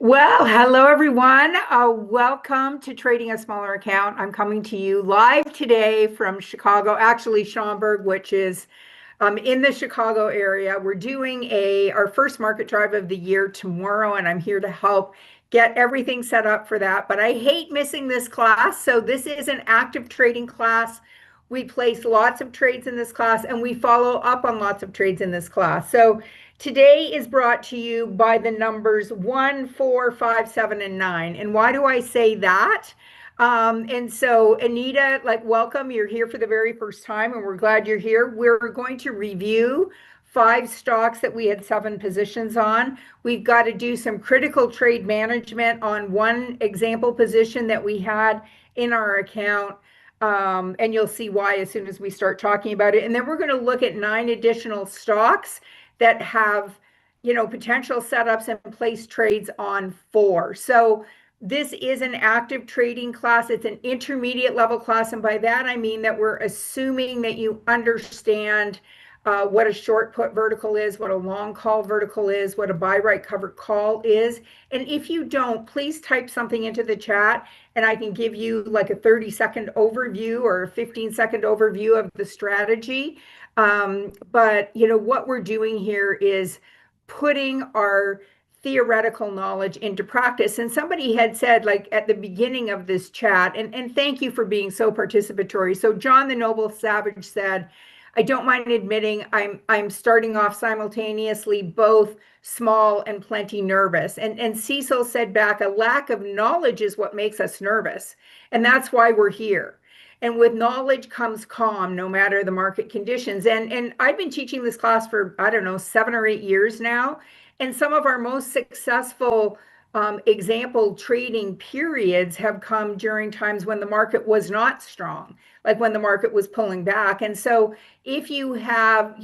Well, hello everyone. Welcome to Trading a Smaller Account. I'm coming to you live today from Chicago, actually Schaumburg, which is in the Chicago area. We're doing our first market drive of the year tomorrow, and I'm here to help get everything set up for that. But I hate missing this class. So this is an active trading class. We place lots of trades in this class, and we follow up on lots of trades in this class. So today is brought to you by the numbers 1, 4, 5, 7, and 9. And why do I say that? And so, Anita, like, welcome. You're here for the very first time, and we're glad you're here. We're going to review 5 stocks that we had 7 positions on. We've got to do some critical trade management on one example position that we had in our account. And you'll see why as soon as we start talking about it. And then we're going to look at 9 additional stocks that have, potential setups and place trades on 4. So this is an active trading class. It's an intermediate level class. And by that, I mean that we're assuming that you understand what a short put vertical is, what a long call vertical is, what a buy right covered call is. And if you don't, please type something into the chat and I can give you like a 30-second overview or a 15-second overview of the strategy. But what we're doing here is putting our theoretical knowledge into practice. And somebody had said, like at the beginning of this chat, and thank you for being so participatory. So John the Noble Savage said, I don't mind admitting I'm starting off simultaneously both small and plenty nervous. And Cecil said back, a lack of knowledge is what makes us nervous. And that's why we're here. And with knowledge comes calm, no matter the market conditions. And I've been teaching this class for, I don't know, 7 or 8 years now. And some of our most successful example trading periods have come during times when the market was not strong, like when the market was pulling back. And so if you have,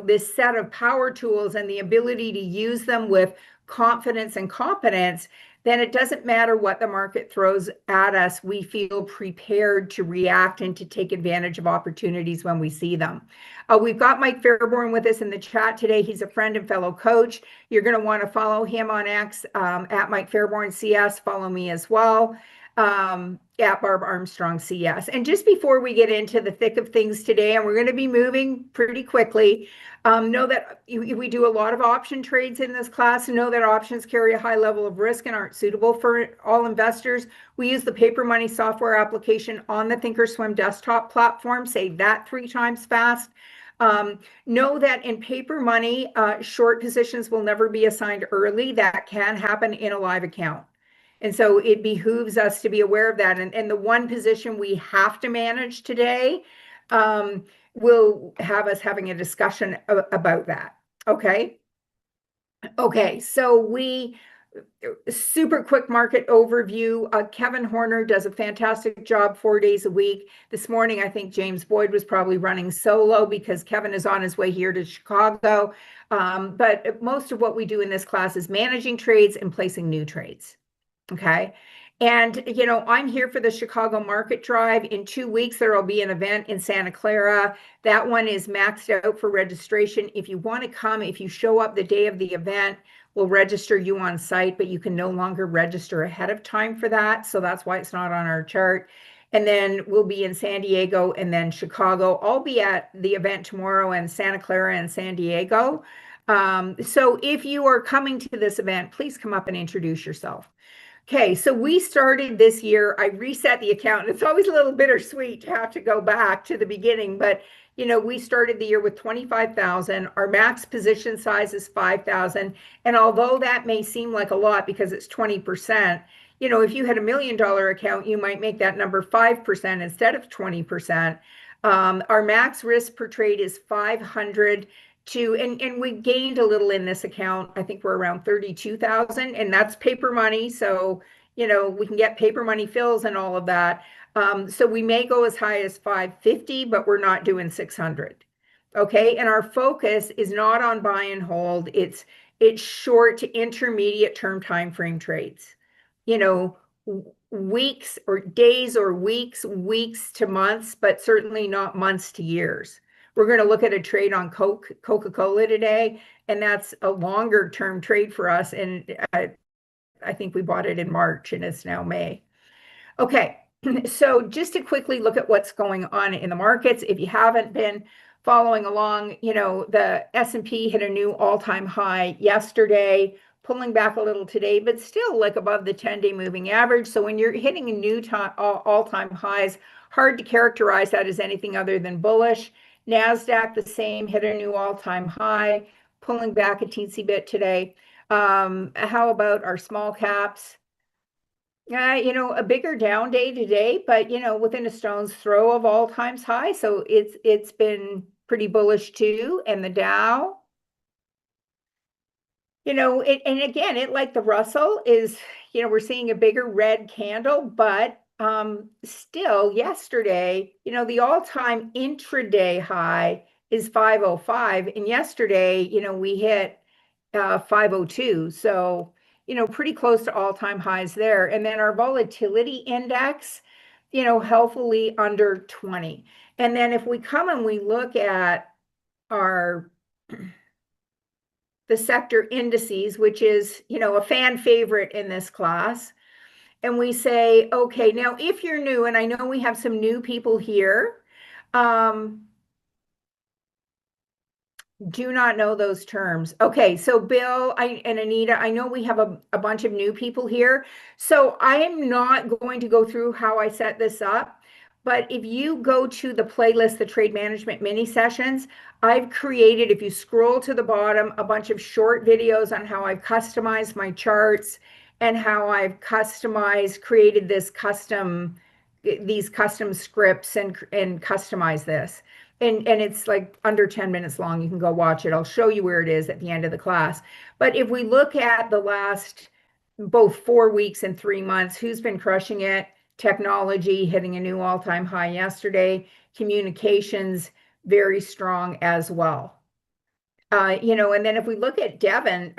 this set of power tools and the ability to use them with confidence and competence, then it doesn't matter what the market throws at us. We feel prepared to react and to take advantage of opportunities when we see them. We've got Mike Fairborn with us in the chat today. He's a friend and fellow coach. You're going to want to follow him on X at Mike Fairborn CS. Follow me as well at Barb Armstrong CS. And just before we get into the thick of things today, and we're going to be moving pretty quickly, know that we do a lot of option trades in this class. Know that options carry a high level of risk and aren't suitable for all investors. We use the Paper Money software application on the Thinkorswim desktop platform. Say that 3 times fast. Know that in Paper Money, short positions will never be assigned early. That can happen in a live account. And so it behooves us to be aware of that. And the one position we have to manage today will have us having a discussion about that. Okay. Okay. So super quick market overview. Kevin Horner does a fantastic job 4 days a week. This morning, I think James Boyd was probably running solo because Kevin is on his way here to Chicago. But most of what we do in this class is managing trades and placing new trades. Okay. And, I'm here for the Chicago Market Drive. In 2 weeks, there will be an event in Santa Clara. That one is maxed out for registration. If you want to come, if you show up the day of the event, we'll register you on site, but you can no longer register ahead of time for that. So that's why it's not on our chart. And then we'll be in San Diego and then Chicago. I'll be at the event tomorrow in Santa Clara and San Diego. So if you are coming to this event, please come up and introduce yourself. Okay, so we started this year, I reset the account. It's always a little bittersweet to have to go back to the beginning, but we started the year with 25,000. Our max position size is 5,000. And although that may seem like a lot because it's 20%, if you had $1 million account, you might make that number 5% instead of 20%. Our max risk per trade is 500. And we gained a little in this account. I think we're around 32,000, and that's paper money. So, we can get paper money fills and all of that. So we may go as high as 550, but we're not doing 600. Okay. And our focus is not on buy and hold. It's short to intermediate term time frame trades, weeks or days or weeks to months, but certainly not months to years. We're going to look at a trade on Coca-Cola today, and that's a longer term trade for us. And I think we bought it in March and it's now May. Okay, so just to quickly look at what's going on in the markets, if you haven't been following along, the S&P hit a new all-time high yesterday, pulling back a little today, but still like above the 10-day moving average. So when you're hitting a new all-time highs, hard to characterize that as anything other than bullish. NASDAQ, the same, hit a new all-time high, pulling back a teensy bit today. How about our small caps? A bigger down day today, but within a stone's throw of all times high. So it's been pretty bullish too. And the Dow, and again, it like the Russell is, we're seeing a bigger red candle, but still yesterday, the all-time intraday high is 505. And yesterday, we hit 502. So, pretty close to all-time highs there. And then our volatility index, healthily under 20. And then if we come and we look at our the sector indices, which is, a fan favorite in this class, and we say, okay, now if you're new, and I know we have some new people here, do not know those terms. Okay, so Bill and Anita, I know we have a bunch of new people here. So I am not going to go through how I set this up, but if you go to the playlist, the Trade Management Mini Sessions, I've created, if you scroll to the bottom, a bunch of short videos on how I've customized my charts and how I've created these custom scripts and customize this. And it's like under 10 minutes long. You can go watch it. I'll show you where it is at the end of the class. But if we look at the last both 4 weeks and 3 months, who's been crushing it? Technology hitting a new all-time high yesterday. Communications very strong as well. And then if we look at Devon,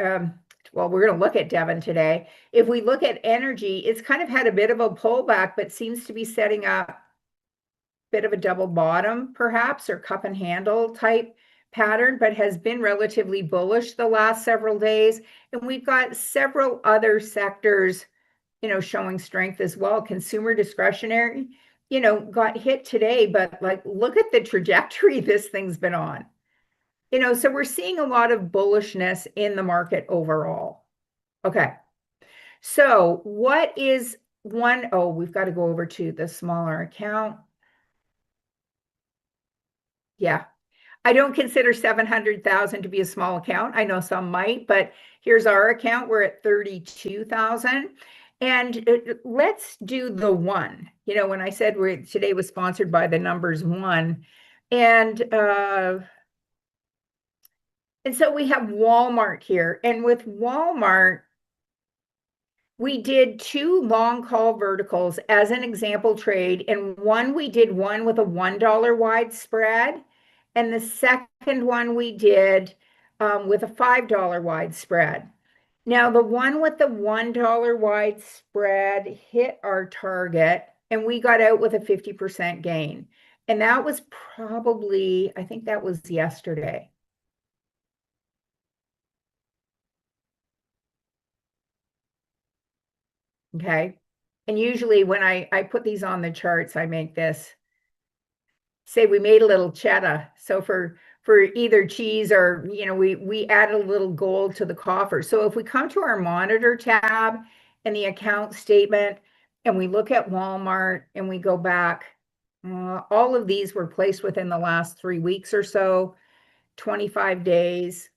well, we're going to look at Devon today. If we look at energy, it's kind of had a bit of a pullback, but seems to be setting up bit of a double bottom perhaps, or cup and handle type pattern, but has been relatively bullish the last several days. And we've got several other sectors, showing strength as well. Consumer discretionary, got hit today, but like, look at the trajectory this thing's been on. So we're seeing a lot of bullishness in the market overall. Okay. So what is one, oh, we've got to go over to the smaller account. Yeah. I don't consider 700,000 to be a small account. I know some might, but here's our account. We're at 32,000. And let's do the one. When I said today was sponsored by the numbers 1. And so we have Walmart here. And with Walmart, we did 2 long call verticals as an example trade. And we did one with a $1 wide spread. And the second one we did with a $5 wide spread. Now, the one with the $1 wide spread hit our target, and we got out with a 50% gain. And that was probably, I think that was yesterday. Okay. And usually when I put these on the charts, I make this, say we made a little cheddar. So for either cheese or, we added a little gold to the coffer. So if we come to our monitor tab and the account statement, and we look at Walmart and we go back, all of these were placed within the last 3 weeks or so, 25 days.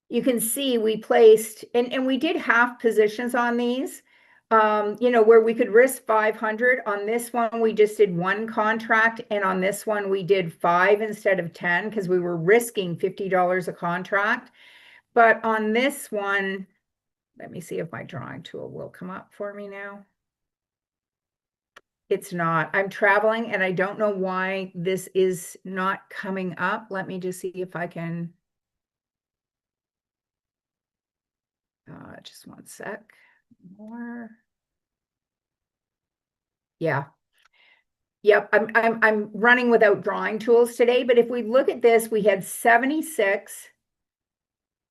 You can see we placed, and we did half positions on these, where we could risk 500. On this one, we just did 1 contract. And on this one, we did 5 instead of 10 because we were risking $50 a contract. But on this one, let me see if my drawing tool will come up for me now. It's not. I'm traveling and I don't know why this is not coming up. Let me just see if I can. Just 1 sec more. Yeah. Yep, I'm running without drawing tools today, but if we look at this, we had 76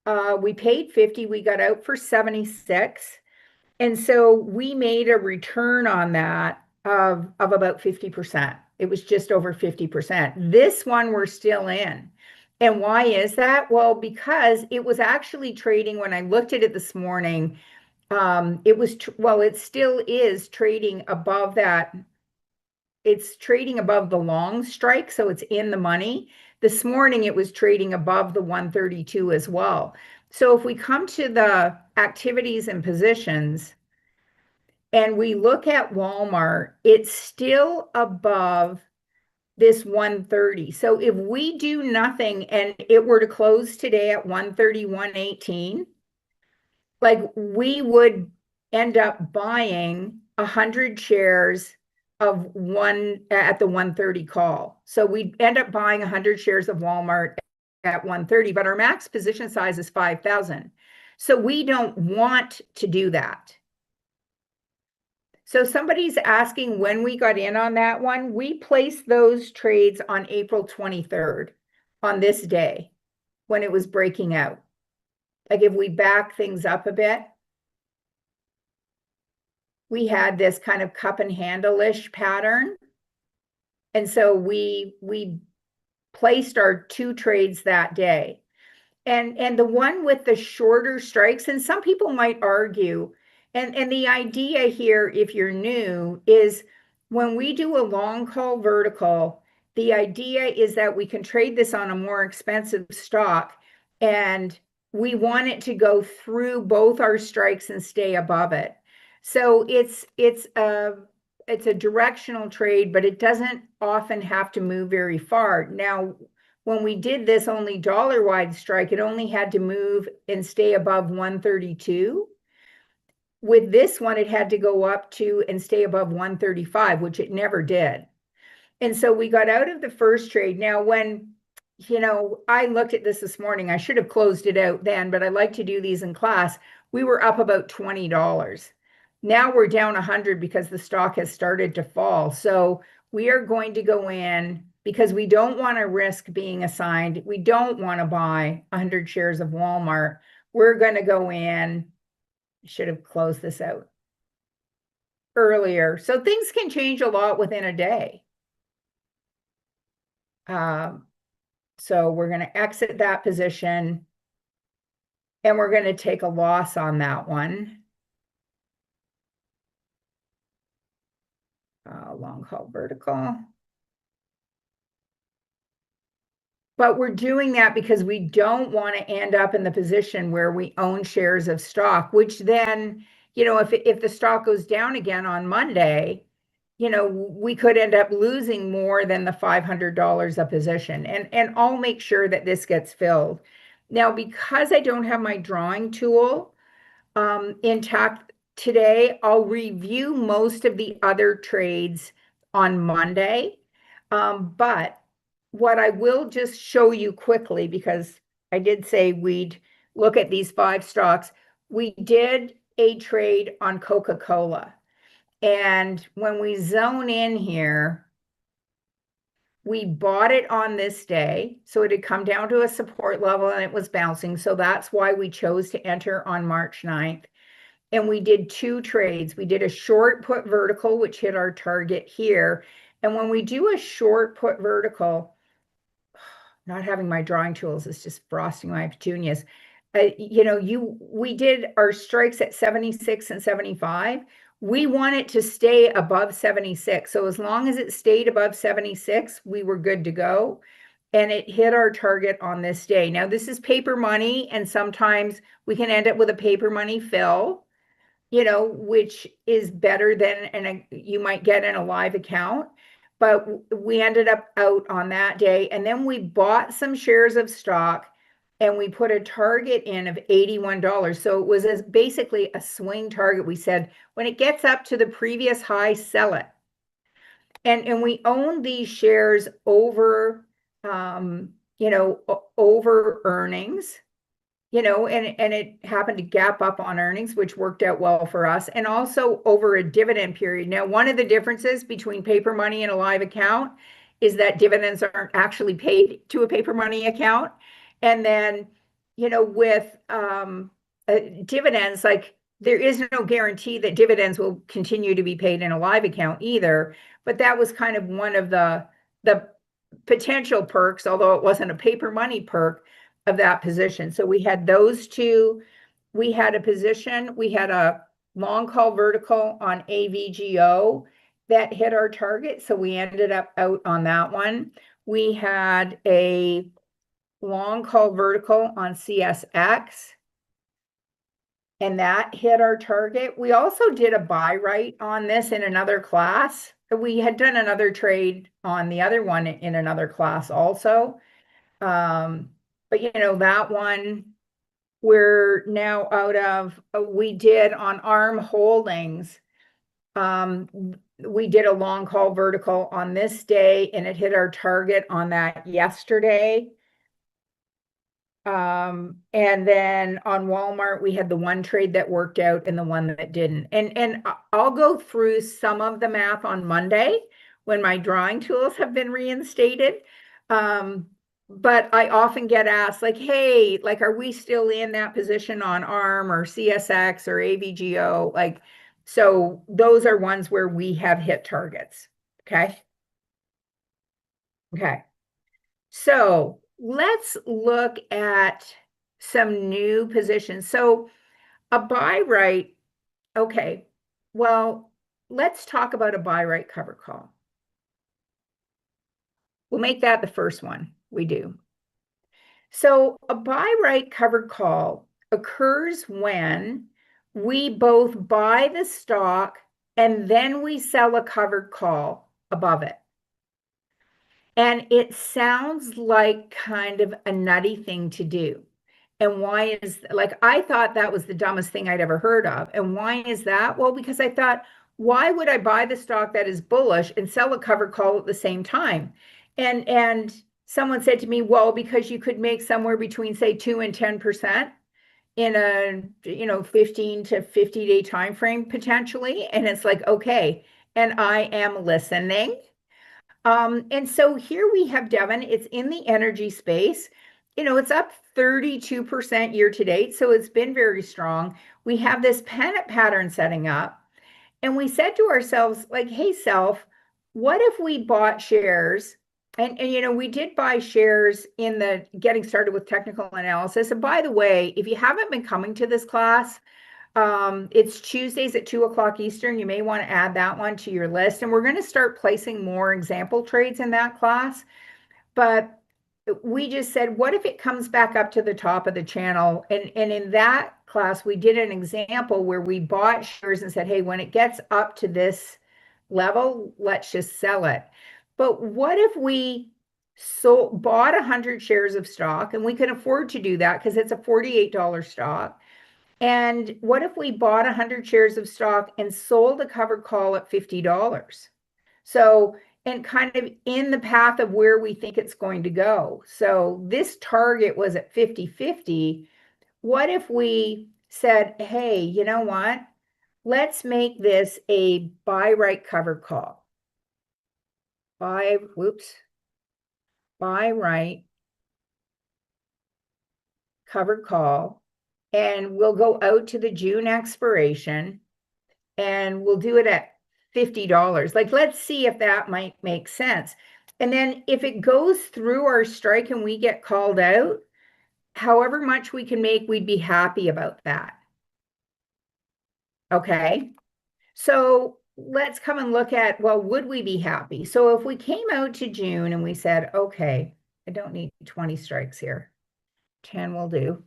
We paid 50, we got out for 76. And so we made a return on that of about 50%. It was just over 50%. This one we're still in. And why is that? Well, because it was actually trading when I looked at it this morning. It still is trading above that. It's trading above the long strike, so it's in the money. This morning it was trading above the 132 as well. So if we come to the activities and positions, and we look at Walmart, it's still above this 130. So if we do nothing and it were to close today at 131.18, like we would end up buying 100 shares of one at the 130 call. So we end up buying 100 shares of Walmart at 130, but our max position size is 5,000. So we don't want to do that. So somebody's asking when we got in on that one. We placed those trades on April 23rd, on this day, when it was breaking out. Like if we back things up a bit, we had this kind of cup and handle-ish pattern. And so we placed our 2 trades that day. And the one with the shorter strikes, and some people might argue, and the idea here, if you're new, is when we do a long call vertical, the idea is that we can trade this on a more expensive stock, and we want it to go through both our strikes and stay above it. So it's a directional trade, but it doesn't often have to move very far. Now, when we did this only dollar-wide strike, it only had to move and stay above 132. With this one, it had to go up to and stay above 135, which it never did. And so we got out of the first trade. Now, when, I looked at this morning, I should have closed it out then, but I like to do these in class. We were up about $20. Now we're down 100 because the stock has started to fall. So we are going to go in because we don't want to risk being assigned. We don't want to buy 100 shares of Walmart. We're going to go in. Should have closed this out earlier. So things can change a lot within a day. So we're going to exit that position, and we're going to take a loss on that one. Long call vertical. But we're doing that because we don't want to end up in the position where we own shares of stock, which then, if the stock goes down again on Monday, we could end up losing more than the $500 a position. And I'll make sure that this gets filled. Now, because I don't have my drawing tool intact today, I'll review most of the other trades on Monday. But what I will just show you quickly, because I did say we'd look at these 5 stocks, we did a trade on Coca-Cola. And when we zone in here, we bought it on this day. So it had come down to a support level and it was bouncing. So that's why we chose to enter on March 9th. And we did 2 trades. We did a short put vertical, which hit our target here. And when we do a short put vertical, not having my drawing tools is just frosting my petunias. We did our strikes at 76 and 75. We want it to stay above 76. So as long as it stayed above 76, we were good to go. And it hit our target on this day. Now, this is paper money, and sometimes we can end up with a paper money fill, which is better than you might get in a live account. But we ended up out on that day. And then we bought some shares of stock and we put a target in of $81. So it was basically a swing target. We said, when it gets up to the previous high, sell it. And we own these shares over, over earnings. And it happened to gap up on earnings, which worked out well for us, and also over a dividend period. Now, one of the differences between paper money and a live account is that dividends aren't actually paid to a paper money account. And then with dividends, like there is no guarantee that dividends will continue to be paid in a live account either. But that was kind of one of the potential perks, although it wasn't a paper money perk of that position. So we had those two. We had a position, we had a long call vertical on AVGO that hit our target. So we ended up out on that one. We had a long call vertical on CSX, and that hit our target. We also did a buy right on this in another class. We had done another trade on the other one in another class also. But that one we're now out of. We did on ARM Holdings. We did a long call vertical on this day, and it hit our target on that yesterday. And then on Walmart, we had the one trade that worked out and the one that didn't. And I'll go through some of the math on Monday when my drawing tools have been reinstated. But I often get asked, like, hey, like, are we still in that position on ARM or CSX or AVGO? Like, so those are ones where we have hit targets. Okay. Okay. So let's look at some new positions. So a buy right. Okay. Well, let's talk about a buy right cover call. We'll make that the first one we do. So a buy right covered call occurs when we both buy the stock and then we sell a covered call above it. And it sounds like kind of a nutty thing to do. And why is, like, I thought that was the dumbest thing I'd ever heard of. And why is that? Well, because I thought, why would I buy the stock that is bullish and sell a covered call at the same time? And someone said to me, well, because you could make somewhere between, say, 2 and 10% in a 15 to 50 day time frame potentially. And it's like, okay, and I am listening. And so here we have Devon. It's in the energy space. It's up 32% year to date, so it's been very strong. We have this panic pattern setting up, and we said to ourselves, like, hey, self, what if we bought shares? And we did buy shares in the getting started with technical analysis. And by the way, if you haven't been coming to this class, it's Tuesdays at 2:00 Eastern. You may want to add that one to your list. And we're going to start placing more example trades in that class. But we just said, what if it comes back up to the top of the channel? And in that class, we did an example where we bought shares and said, hey, when it gets up to this level, let's just sell it. But what if we bought 100 shares of stock, and we can afford to do that because it's a $48 stock. And what if we bought 100 shares of stock and sold a covered call at $50? So, and kind of in the path of where we think it's going to go. So this target was at 50-50. What if we said, hey, you know what? Let's make this a buy right covered call. Buy right covered call. And we'll go out to the June expiration and we'll do it at $50. Like, let's see if that might make sense. And then if it goes through our strike and we get called out, however much we can make, we'd be happy about that. Okay. So let's come and look at, well, would we be happy? So if we came out to June and we said, okay, I don't need 20 strikes here. 10 will do.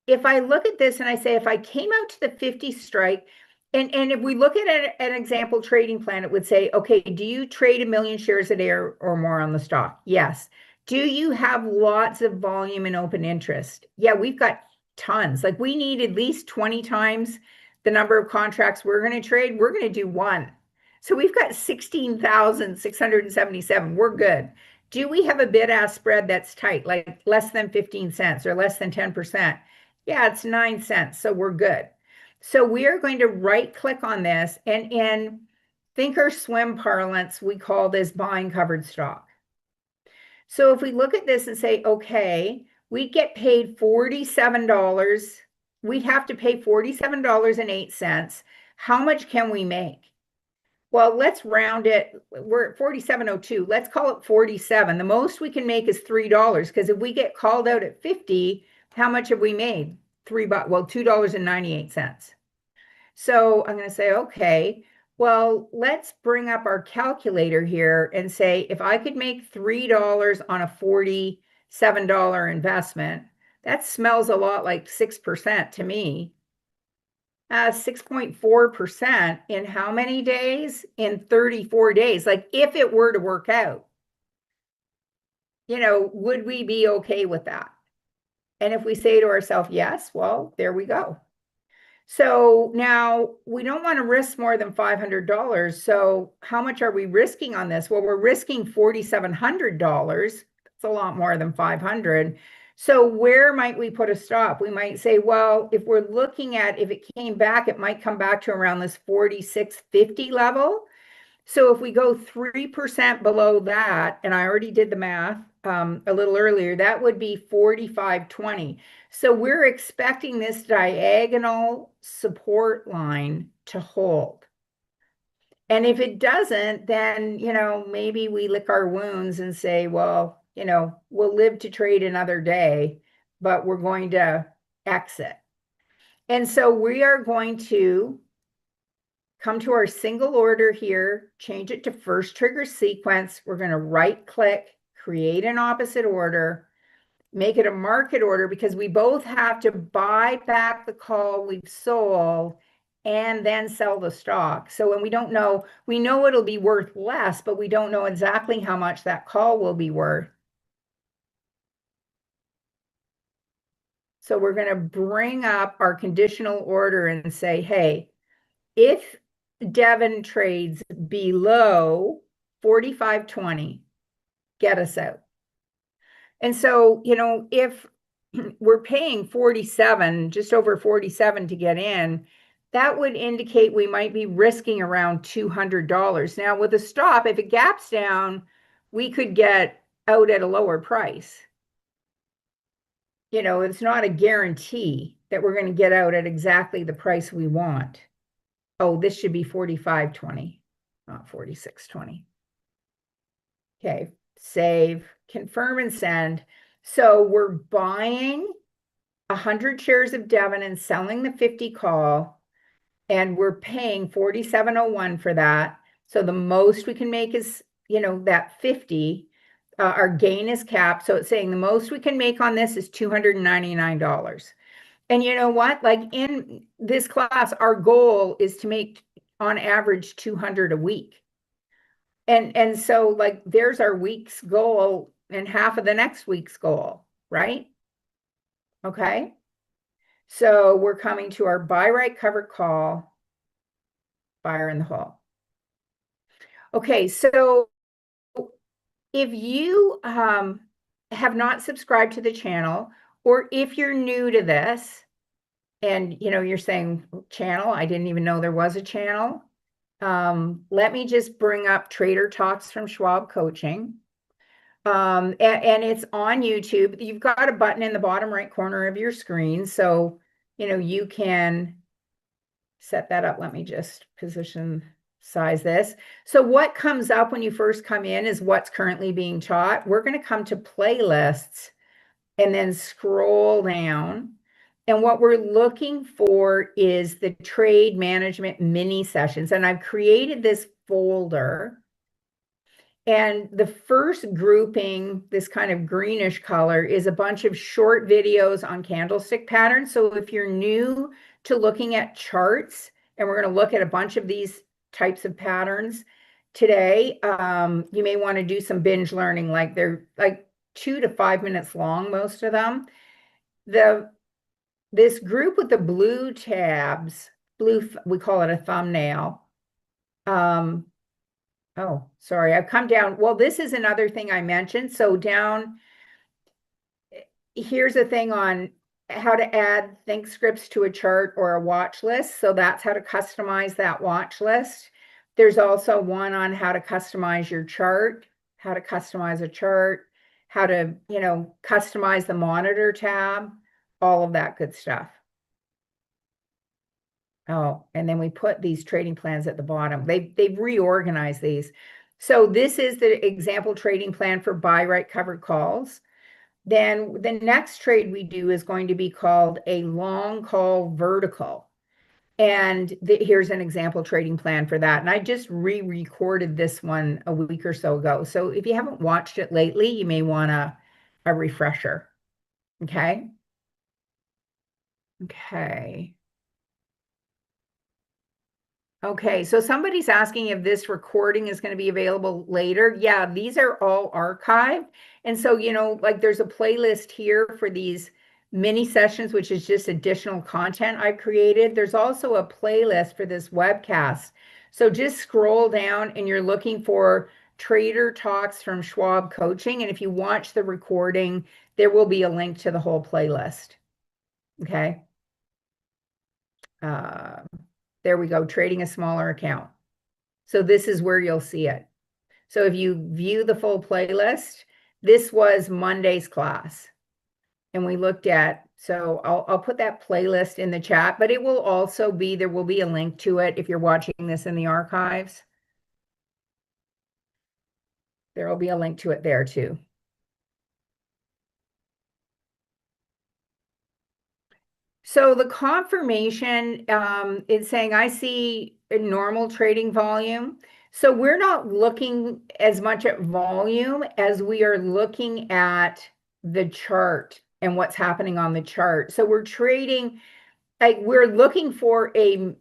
If I look at this and I say, if I came out to the 50 strike, and if we look at an example trading plan, it would say, okay, do you trade 1 million shares a day or more on the stock? Yes. Do you have lots of volume and open interest? Yeah, we've got tons. Like, we need at least 20 times the number of contracts we're going to trade. We're going to do one. So we've got 16,677. We're good. Do we have a bid-ask spread that's tight, like less than 15 cents or less than 10%? Yeah, it's 9 cents, so we're good. So we are going to right-click on this, and in Thinkorswim parlance, we call this buying covered stock. So if we look at this and say, okay, we get paid $47, we'd have to pay $47.08. How much can we make? Well, let's round it. We're at 47.02. Let's call it 47. The most we can make is $3 because if we get called out at 50, how much have we made? $3, well, $2.98. So I'm going to say, okay, well, let's bring up our calculator here and say, if I could make $3 on a $47 investment, that smells a lot like 6% to me. 6.4% in how many days? In 34 days. Like if it were to work out, would we be okay with that? And if we say to ourselves, yes, well, there we go. So now we don't want to risk more than $500. So how much are we risking on this? Well, we're risking $4,700. That's a lot more than 500. So where might we put a stop? We might say, well, if we're looking at, if it came back, it might come back to around this 46.50 level. So if we go 3% below that, and I already did the math a little earlier, that would be 45.20. So we're expecting this diagonal support line to hold. And if it doesn't, then, maybe we lick our wounds and say, well, we'll live to trade another day, but we're going to exit. And so we are going to come to our single order here, change it to first trigger sequence. We're going to right click, create an opposite order, make it a market order because we both have to buy back the call we've sold and then sell the stock. So when we don't know, we know it'll be worth less, but we don't know exactly how much that call will be worth. So we're going to bring up our conditional order and say, hey, if Devon trades below 45.20, get us out. And so, if we're paying 47, just over 47 to get in, that would indicate we might be risking around $200. Now, with a stop, if it gaps down, we could get out at a lower price. It's not a guarantee that we're going to get out at exactly the price we want. Oh, this should be 45.20, not 46.20. Okay, save, confirm and send. So we're buying 100 shares of Devon and selling the 50 call, and we're paying 47.01 for that. So the most we can make is, that 50. Our gain is capped. So it's saying the most we can make on this is $299. And you know what? Like in this class, our goal is to make on average 200 a week. And so like there's our week's goal and half of the next week's goal, right? Okay. So we're coming to our buy right cover call, buyer in the hole. Okay, so if you have not subscribed to the channel, or if you're new to this and you're saying channel, I didn't even know there was a channel. Let me just bring up Trader Talks from Schwab Coaching. And it's on YouTube. You've got a button in the bottom right corner of your screen. So, you can set that up. Let me just position size this. So what comes up when you first come in is what's currently being taught. We're going to come to playlists and then scroll down. And what we're looking for is the trade management mini sessions. And I've created this folder. And the first grouping, this kind of greenish color, is a bunch of short videos on candlestick patterns. So if you're new to looking at charts, and we're going to look at a bunch of these types of patterns today, you may want to do some binge learning. Like they're like 2 to 5 minutes long, most of them. This group with the blue tabs, we call it a thumbnail. Oh, sorry, I've come down. Well, this is another thing I mentioned. So down, here's a thing on how to add think scripts to a chart or a watch list. So that's how to customize that watch list. There's also one on how to customize your chart, how to customize a chart. how to, customize the monitor tab, all of that good stuff. Oh, and then we put these trading plans at the bottom. They've reorganized these. So this is the example trading plan for buy right covered calls. Then the next trade we do is going to be called a long call vertical. And here's an example trading plan for that. And I just re-recorded this one a week or so ago. So if you haven't watched it lately, you may want a refresher. Okay. Okay. Okay, so somebody's asking if this recording is going to be available later. Yeah, these are all archived. And so, like there's a playlist here for these mini sessions, which is just additional content I've created. There's also a playlist for this webcast. So just scroll down and you're looking for Trader Talks from Schwab Coaching. And if you watch the recording, there will be a link to the whole playlist. Okay. There we go, trading a smaller account. So this is where you'll see it. So if you view the full playlist, this was Monday's class. And we looked at, so I'll put that playlist in the chat, but it will also be, there will be a link to it if you're watching this in the archives. There will be a link to it there too. So the confirmation is saying, I see a normal trading volume. So we're not looking as much at volume as we are looking at the chart and what's happening on the chart. So we're trading, like we're looking for a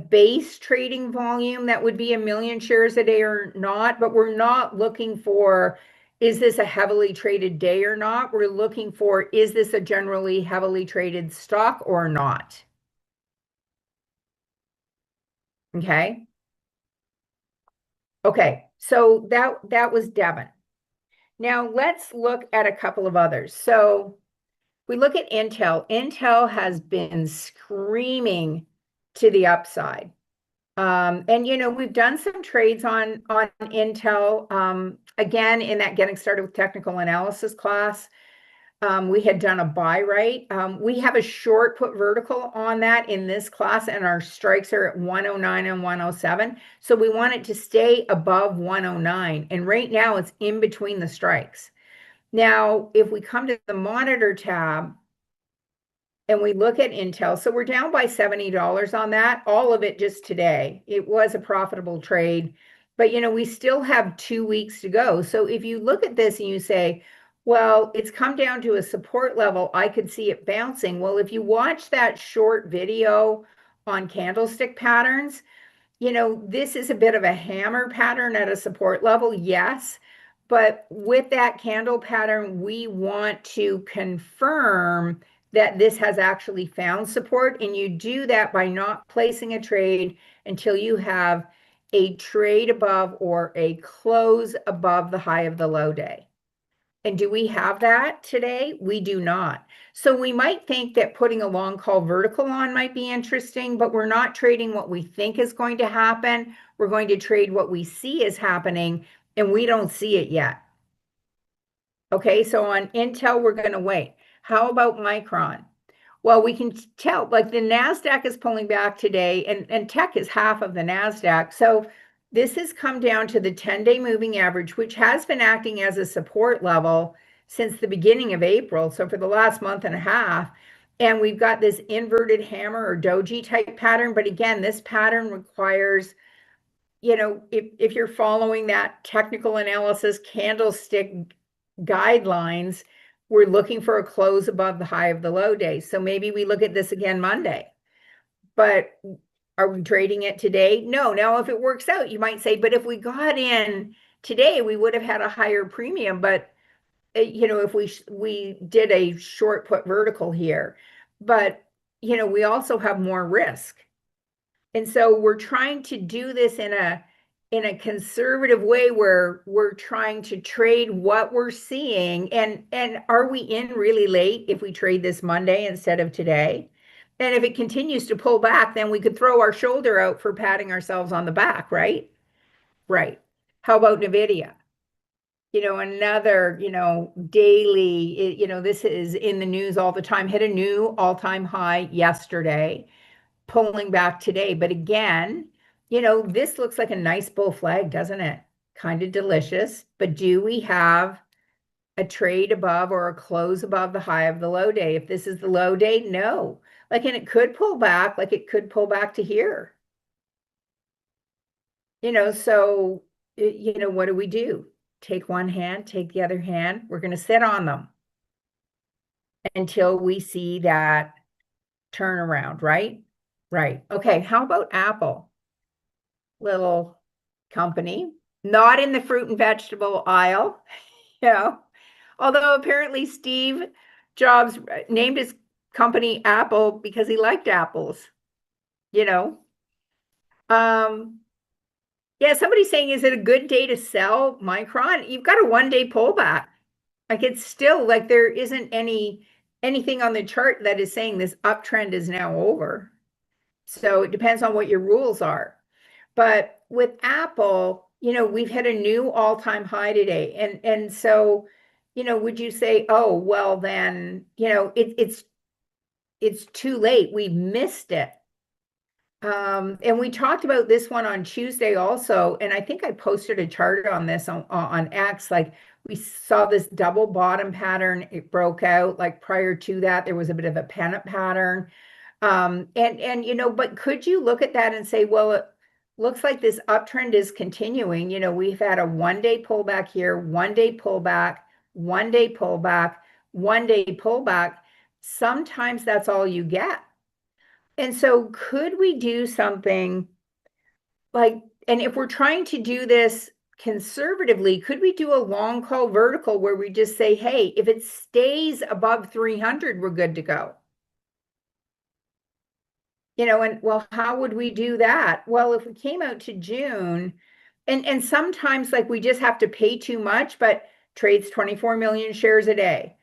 base trading volume that would be 1 million shares a day or not, but we're not looking for, is this a heavily traded day or not? We're looking for, is this a generally heavily traded stock or not? Okay. Okay, so that was Devon. Now let's look at a couple of others. So we look at Intel. Intel has been screaming to the upside. And we've done some trades on Intel. Again, in that getting started with technical analysis class, we had done a buy right. We have a short put vertical on that in this class, and our strikes are at 109 and 107. So we want it to stay above 109. And right now it's in between the strikes. Now, if we come to the monitor tab, and we look at Intel, so we're down by $70 on that, all of it just today. It was a profitable trade, but we still have 2 weeks to go. So if you look at this and you say, well, it's come down to a support level, I could see it bouncing. Well, if you watch that short video on candlestick patterns, this is a bit of a hammer pattern at a support level, yes. But with that candle pattern, we want to confirm that this has actually found support. And you do that by not placing a trade until you have a trade above or a close above the high of the low day. And do we have that today? We do not. So we might think that putting a long call vertical on might be interesting, but we're not trading what we think is going to happen. We're going to trade what we see is happening, and we don't see it yet. Okay, so on Intel, we're going to wait. How about Micron? Well, we can tell, like the NASDAQ is pulling back today, and tech is half of the NASDAQ. So this has come down to the 10-day moving average, which has been acting as a support level since the beginning of April. So for the last month and a half, and we've got this inverted hammer or doji type pattern. But again, this pattern requires, if you're following that technical analysis candlestick guidelines, we're looking for a close above the high of the low day. So maybe we look at this again Monday. But are we trading it today? No. Now, if it works out, you might say, but if we got in today, we would have had a higher premium. But if we did a short put vertical here, but we also have more risk. And so we're trying to do this in a conservative way where we're trying to trade what we're seeing. And are we in really late if we trade this Monday instead of today? And if it continues to pull back, then we could throw our shoulder out for patting ourselves on the back, right? Right. How about NVIDIA? Another, daily, this is in the news all the time, hit a new all-time high yesterday, pulling back today. But again, this looks like a nice bull flag, doesn't it? Kind of delicious. But do we have a trade above or a close above the high of the low day? If this is the low day, no. And it could pull back, like it could pull back to here. So, what do we do? Take one hand, take the other hand. We're going to sit on them until we see that turnaround, right? Right. Okay. How about Apple? Little company, not in the fruit and vegetable aisle, you know, although apparently Steve Jobs named his company Apple because he liked apples, you know. Yeah, somebody's saying, is it a good day to sell Micron? You've got a 1 day pullback. Like it's still like there isn't anything on the chart that is saying this uptrend is now over. So it depends on what your rules are. But with Apple, we've hit a new all-time high today. And so, would you say, oh, well, then, it's too late. We missed it. And we talked about this one on Tuesday also, and I think I posted a chart on this on X. Like we saw this double bottom pattern, it broke out. Like prior to that, there was a bit of a pennant pattern. And but could you look at that and say, well, it looks like this uptrend is continuing. We've had a 1 day pullback here, 1 day pullback, 1 day pullback, 1 day pullback. Sometimes that's all you get. And so could we do something like, and if we're trying to do this conservatively, could we do a long call vertical where we just say, hey, if it stays above 300, we're good to go? And well, how would we do that? Well, if we came out to June, and sometimes like we just have to pay too much, but trades 24 million shares a day.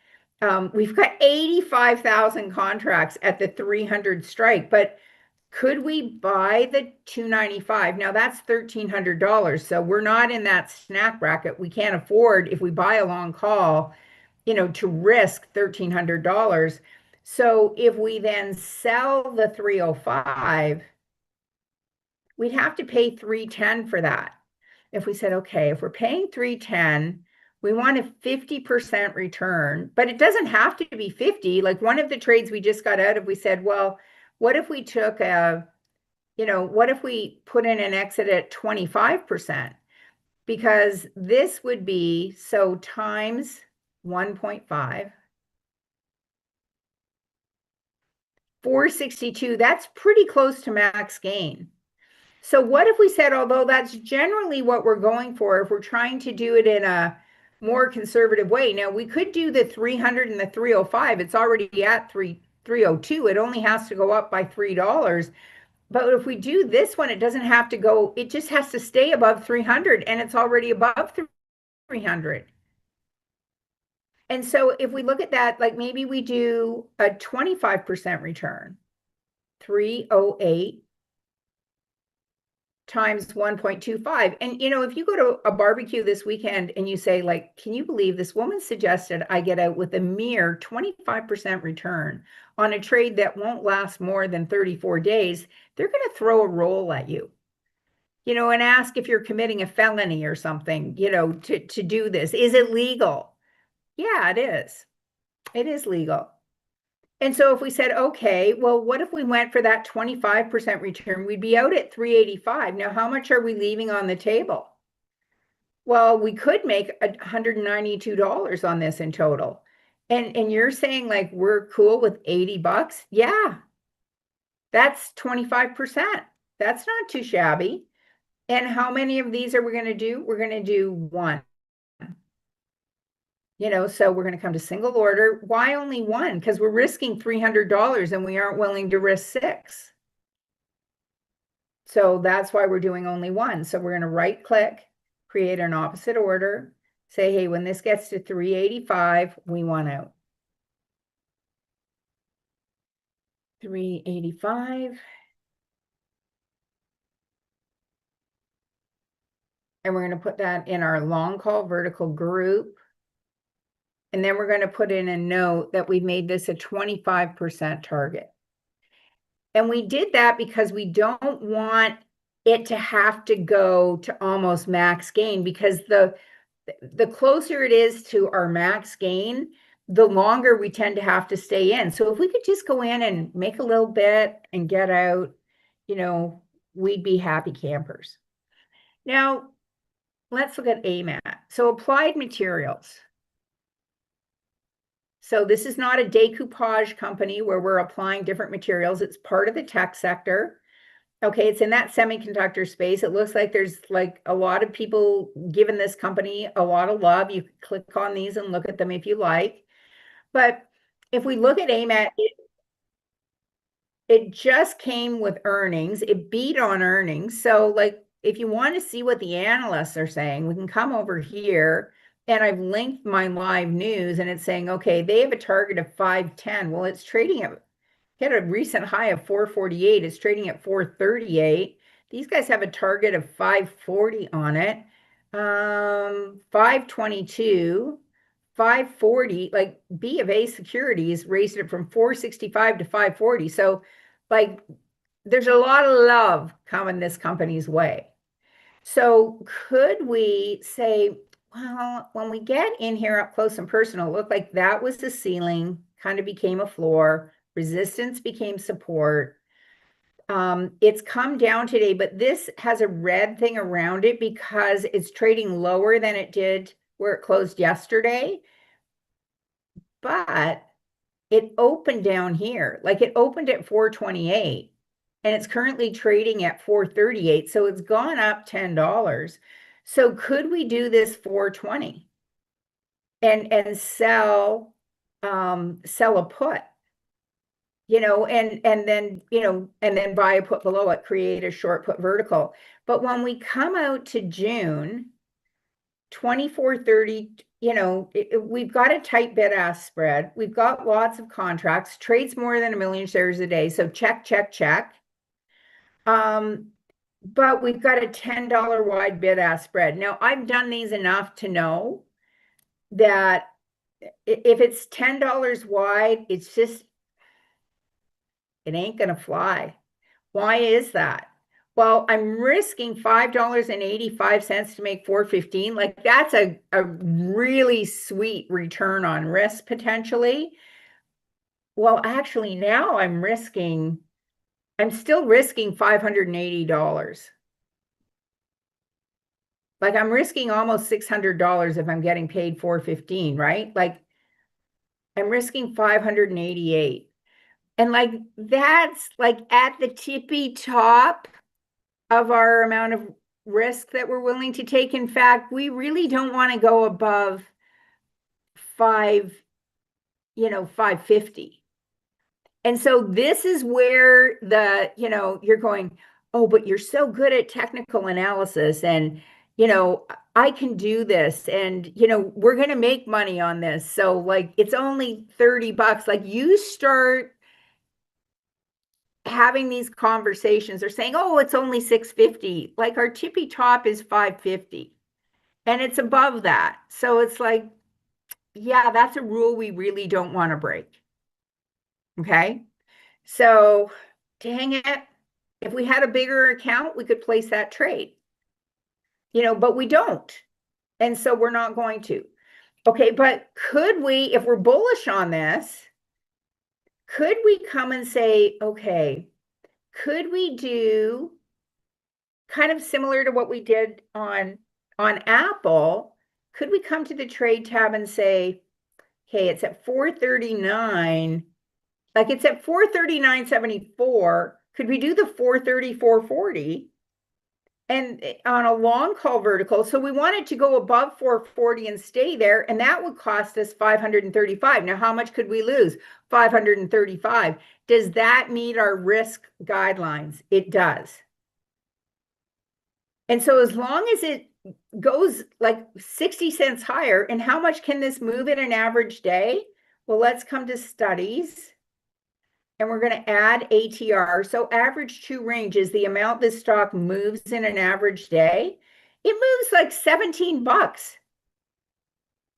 We've got 85,000 contracts at the 300 strike, but could we buy the 295? Now that's $1,300. So we're not in that snack bracket. We can't afford, if we buy a long call, to risk $1,300. So if we then sell the 305, we'd have to pay 310 for that. If we said, okay, if we're paying 310, we want a 50% return, but it doesn't have to be 50. Like one of the trades we just got out of, we said, well, what if we took what if we put in an exit at 25%? Because this would be so times 1.5, 462, that's pretty close to max gain. So what if we said, although that's generally what we're going for, if we're trying to do it in a more conservative way, now we could do the 300 and the 305. It's already at 302. It only has to go up by $3. But if we do this one, it doesn't have to go, it just has to stay above 300, and it's already above 300. And so if we look at that, like maybe we do a 25% return, 308 times 1.25. And if you go to a barbecue this weekend and you say, like, can you believe this woman suggested I get out with a mere 25% return on a trade that won't last more than 34 days, they're going to throw a roll at you. And ask if you're committing a felony or something, to do this. Is it legal? Yeah, it is. It is legal. And so if we said, okay, well, what if we went for that 25% return? We'd be out at 385. Now, how much are we leaving on the table? Well, we could make $192 on this in total. And you're saying like we're cool with $80? Yeah. That's 25%. That's not too shabby. And how many of these are we going to do? We're going to do one. So we're going to come to single order. Why only one? Because we're risking $300 and we aren't willing to risk 6. So that's why we're doing only one. So we're going to right click, create an opposite order, say, hey, when this gets to 385, we want out. 385. And we're going to put that in our long call vertical group. And then we're going to put in a note that we made this a 25% target. And we did that because we don't want it to have to go to almost max gain, because the closer it is to our max gain, the longer we tend to have to stay in. So if we could just go in and make a little bit and get out, we'd be happy campers. Now, let's look at AMAT. So applied materials. So this is not a decoupage company where we're applying different materials. It's part of the tech sector. Okay, it's in that semiconductor space. It looks like there's like a lot of people giving this company a lot of love. You can click on these and look at them if you like. But if we look at AMAT, it just came with earnings. It beat on earnings. So like, if you want to see what the analysts are saying, we can come over here, and I've linked my live news, and it's saying, okay, they have a target of 510. Well, it's trading at, hit a recent high of 448. It's trading at 438. These guys have a target of 540 on it. 522, 540, like B of A Securities raised it from 465 to 540. So like, there's a lot of love coming this company's way. So could we say, well, when we get in here up close and personal, it looked like that was the ceiling, kind of became a floor, resistance became support. It's come down today, but this has a red thing around it because it's trading lower than it did where it closed yesterday. But it opened down here, like it opened at 428. And it's currently trading at 438. So it's gone up $10. So could we do this 420 and sell a put, and then buy a put below it, create a short put vertical. But when we come out to June 2430, we've got a tight bid-ask spread. We've got lots of contracts, trades more than 1 million shares a day. So check, check, check. But we've got a $10 wide bid-ask spread. Now, I've done these enough to know that if it's $10 wide, it's just, it ain't going to fly. Why is that? Well, I'm risking $5.85 to make 415. Like, that's a really sweet return on risk potentially. Well, actually, now I'm still risking $580. Like, I'm risking almost $600 if I'm getting paid $415, right? Like, I'm risking $588. And like, that's like at the tippy top of our amount of risk that we're willing to take. In fact, we really don't want to go above 550. And so this is where you're going, oh, but you're so good at technical analysis, and, I can do this, and, we're going to make money on this. So like, it's only $30. Like, you start having these conversations, they're saying, oh, it's only 650. Like, our tippy top is 550 and it's above that. So it's like, yeah, that's a rule we really don't want to break. Okay. So dang it. If we had a bigger account, we could place that trade, but we don't. And so we're not going to. Okay. But could we, if we're bullish on this, could we come and say, okay, could we do kind of similar to what we did on Apple? Could we come to the trade tab and say, okay, it's at 439, like it's at 439.74. Could we do the 430, 440? And on a long call vertical, so we wanted to go above 440 and stay there, and that would cost us 535. Now, how much could we lose? 535. Does that meet our risk guidelines? It does. And so as long as it goes like 60 cents higher, and how much can this move in an average day? Well, let's come to studies. And we're going to add ATR. So average true range is the amount this stock moves in an average day. it moves like 17 bucks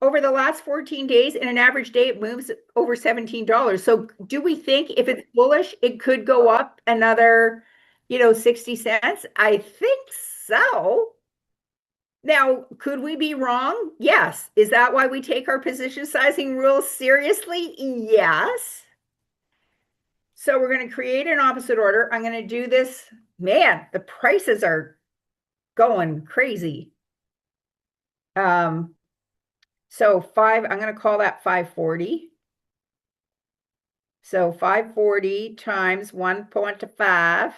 over the last 14 days. In an average day, it moves over $17. So do we think if it's bullish, it could go up another, 60 cents? I think so. Now, could we be wrong? Yes. Is that why we take our position sizing rules seriously? Yes. So we're going to create an opposite order. I'm going to do this. Man, the prices are going crazy. So I'm going to call that 540. So 540 times 1.5,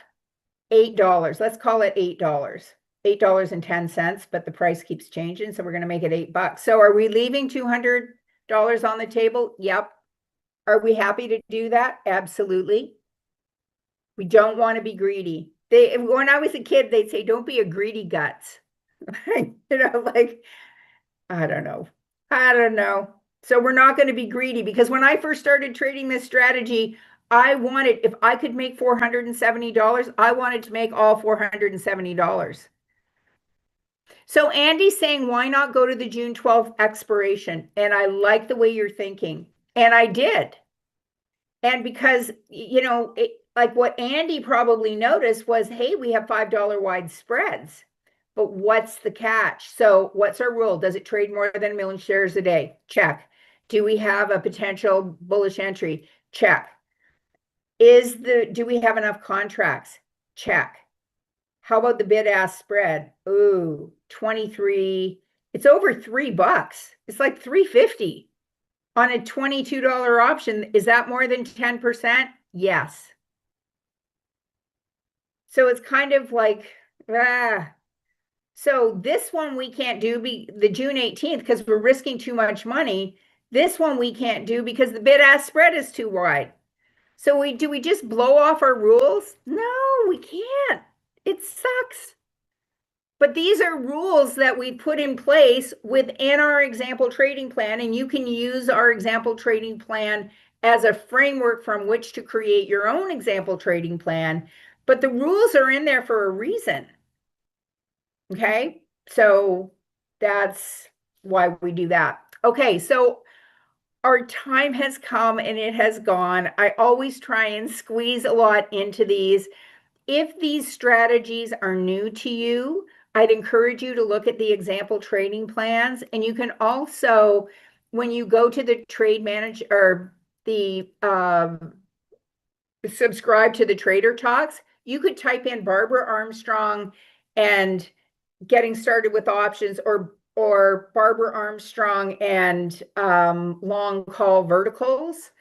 $8. Let's call it $8. $8.10, but the price keeps changing, so we're going to make it $8. So are we leaving $200 on the table? Yep. Are we happy to do that? Absolutely. We don't want to be greedy. When I was a kid, they'd say, don't be a greedy guts. Like, I don't know. So we're not going to be greedy, because when I first started trading this strategy, I wanted, if I could make $470, I wanted to make all $470. So Andy's saying, why not go to the June 12th expiration? And I like the way you're thinking. And I did. And because, like what Andy probably noticed was, hey, we have $5 wide spreads. But what's the catch? So what's our rule? Does it trade more than 1 million shares a day? Check. Do we have a potential bullish entry? Check. Do we have enough contracts? Check. How about the bid-ask spread? Ooh, 23. It's over $3. It's like 350 on a $22 option. Is that more than 10%? Yes. So it's kind of like, So this one we can't do the June 18th because we're risking too much money. This one we can't do because the bid-ask spread is too wide. So do we just blow off our rules? No, we can't. It sucks. But these are rules that we put in place within our example trading plan, and you can use our example trading plan as a framework from which to create your own example trading plan. But the rules are in there for a reason. Okay, so that's why we do that. Okay, so our time has come and it has gone. I always try and squeeze a lot into these. If these strategies are new to you, I'd encourage you to look at the example trading plans. And you can also, when you go to the trade manager or the subscribe to the Trader Talks, you could type in Barbara Armstrong and getting started with options, or Barbara Armstrong and long call verticals.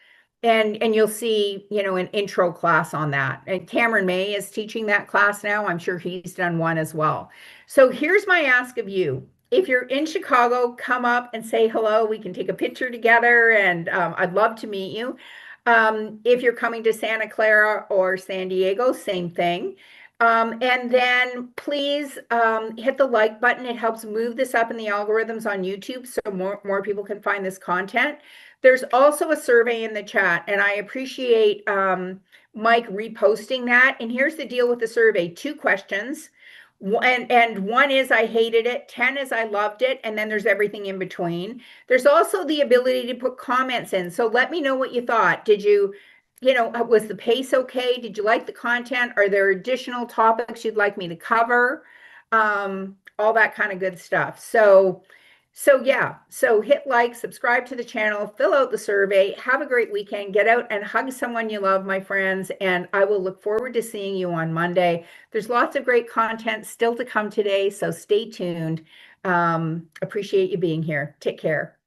And you'll see, an intro class on that. And Cameron May is teaching that class now. I'm sure he's done one as well. So here's my ask of you. If you're in Chicago, come up and say hello. We can take a picture together, and I'd love to meet you. If you're coming to Santa Clara or San Diego, same thing. And then please hit the like button. It helps move this up in the algorithms on YouTube so more people can find this content. There's also a survey in the chat, and I appreciate Mike reposting that. And here's the deal with the survey: 2 questions. And 1 is I hated it, 10 is I loved it, and then there's everything in between. There's also the ability to put comments in. So let me know what you thought. Did you, was the pace okay? Did you like the content? Are there additional topics you'd like me to cover? All that kind of good stuff. So yeah, so hit like, subscribe to the channel, fill out the survey, have a great weekend, get out and hug someone you love, my friends, and I will look forward to seeing you on Monday. There's lots of great content still to come today, so stay tuned. Appreciate you being here. Take care.